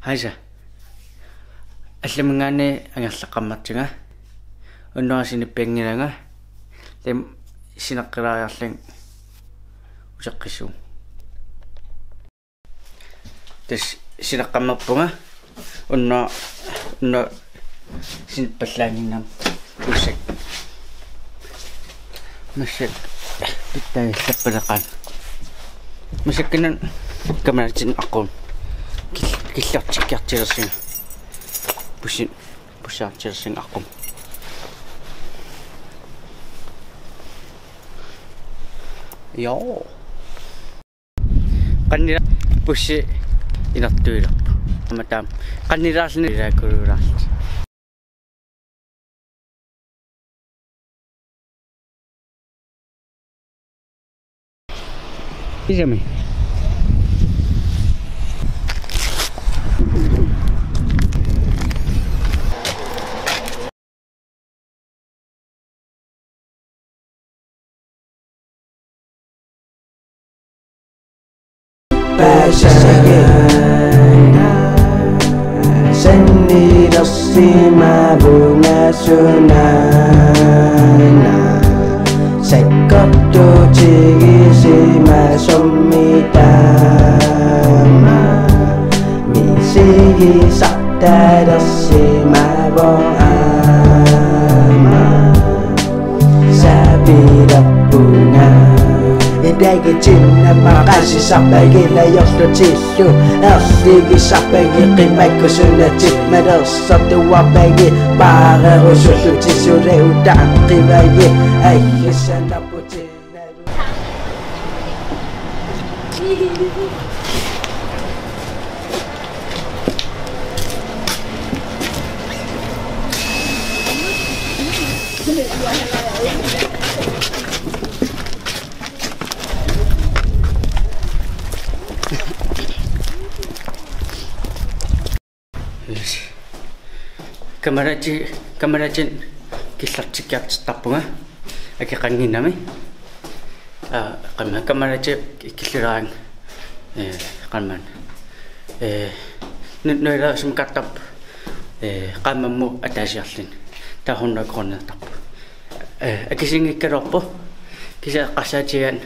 Haisa. Allamngane angerlaqammartinga. Unnuasini pengilanga. Lem sinaqqiraariarling usaqqissu. Tas sinaqqammarpunga unna sinpallaanginnam ussak. Massak pittai sappalaqan. Masakkinan kamaratin aqun. Killortikkartilersin. Pussaartilersin aqum. Joo. Kannira pussi inartuilerpu. Amatam. Kanniraarlini ilaakurulaarli. Isami. Seni dossima bunga sunana sekotto cigisima sommitama misigi sakta dossima boama sabida bunga Idegi cinna makasi sapagi na yoslo tisu Elsigi sapagi kimaiko sunati Medosa tuwapagi para ususu tisu Reudang kibagi Aikisan na puti Kamarajin Killortikkama akiqanginami kamaraji killiraang qamman noila sumkattap qammammu ataasiarlin tahunna kornertap akisingikkalorpu kisa qasaatigan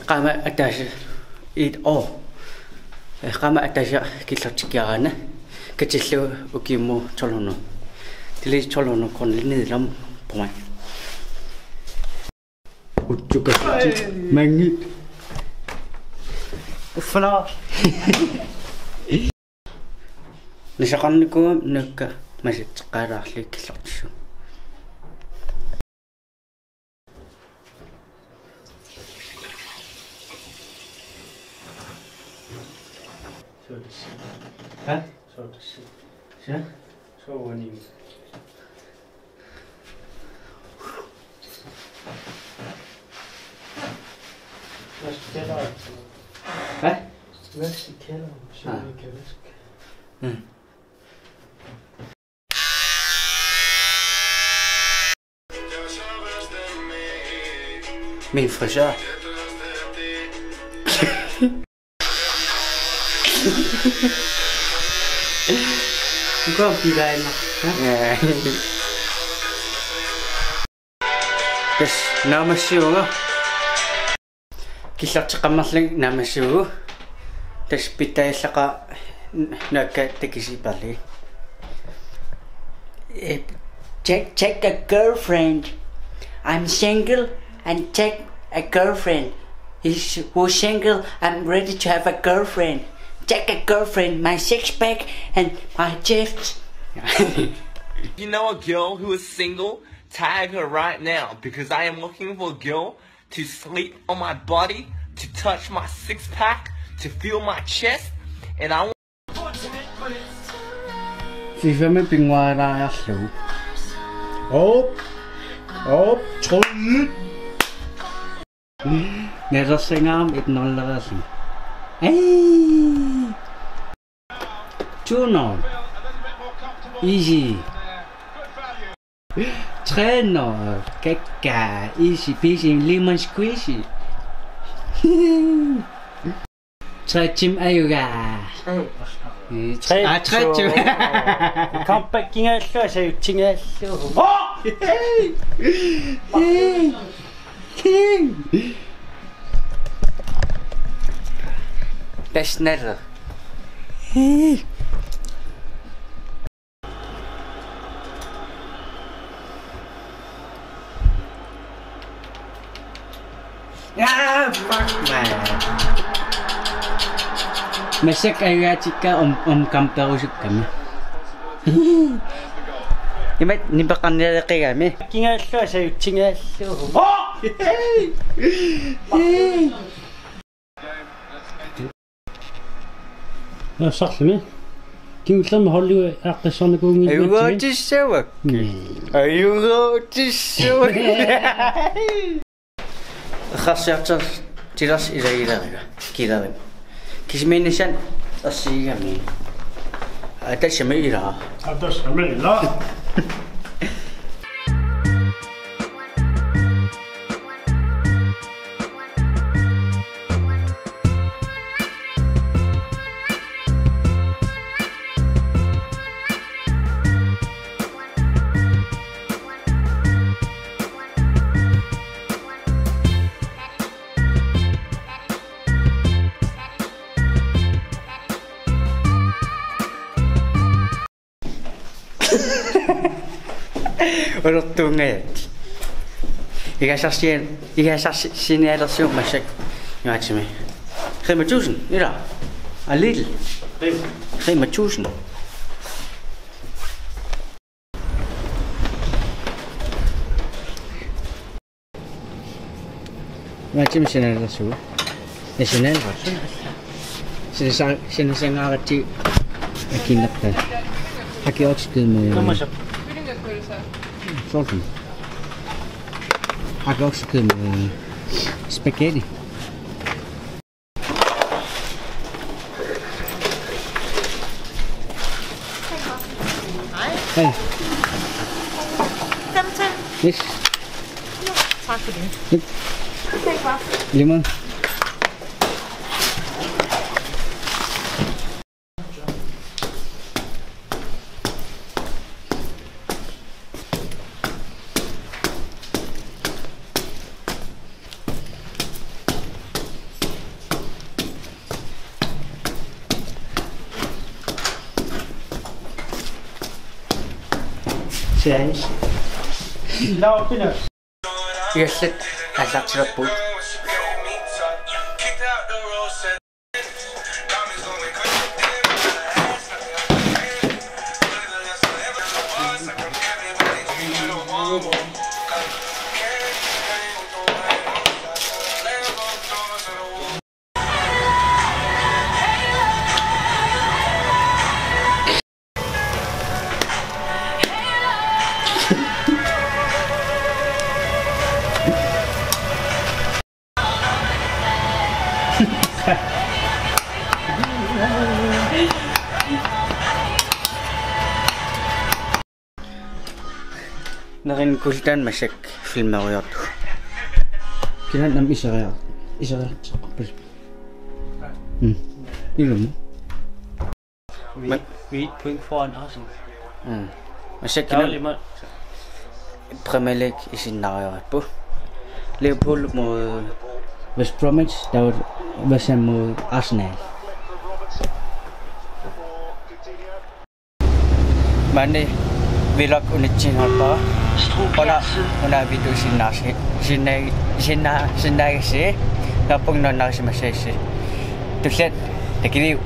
qama ataasi it qama ataasi Killortikkaraana katillu ukimmu tolunu tili tolunu konnilam point utjuka mangit ufala nisaqarniku nakka masitqaaraarli Killortissu ha so winning. Let's get out. Huh? Let's get out. Min frisør. Du kan blive der inde. Ja. Yes, namasiuga. Killortikkamaarling namasiugu. Tas pitaillaqa nakka takisipalli. Take a girlfriend. I'm single and take a girlfriend. Who's single, I'm ready to have a girlfriend. Take a girlfriend, my six-pack and my gifts. You know a girl who is single? Tag her right now, because I am looking for a girl to sleep on my body, to touch my six-pack, to feel my chest, and I want... Fifame pingwaaraarlu. Trollet. Nerassingaam itnollerasi. Hey! Tuner. Easy. Trainer. Kaka. Easy peasy. Lemon squeezy. 3 timer ayuga. 3 timer. 깜빡킹할까 사유팅할까. That's never. Ah, fuck man. Masak ayuga chika kamkausukami. Nibakan nila kami. 킹할까 사유팅할까. Ja, saxme. Kiulam hollu aqsana kuungi. Ayuga tisawak. Ayuga tisawak. Khasyatar tiras ila kira. Kismenisan asigami. Ata shmeira. Ata shmeira. Orottunga. Iga sassin edersio masak. Yatsime. 5.000, ira. A little. 5.000. Yatsime sin edersio. National version. Sinasangati akinapta. Hakiotskid med. Sådan. Har du også købt med spaghetti? Hej. Semsen. Yes. Jo, tak for det. Yep. Tak bare. Lige måde. Tjens. Lav det nu. Jeg slet har lagt til at bruge. Narin kultan masak film mariot. Kailan nam isa kapal. Ilum. Vi point foran også. Masak kailan Premier League i sin mariot på. Liverpool mod West Bromwich, der var mod Arsenal. Mane vlog unichin apa? Ona video sinna si napong nona si masesi. Tuset, takiliw.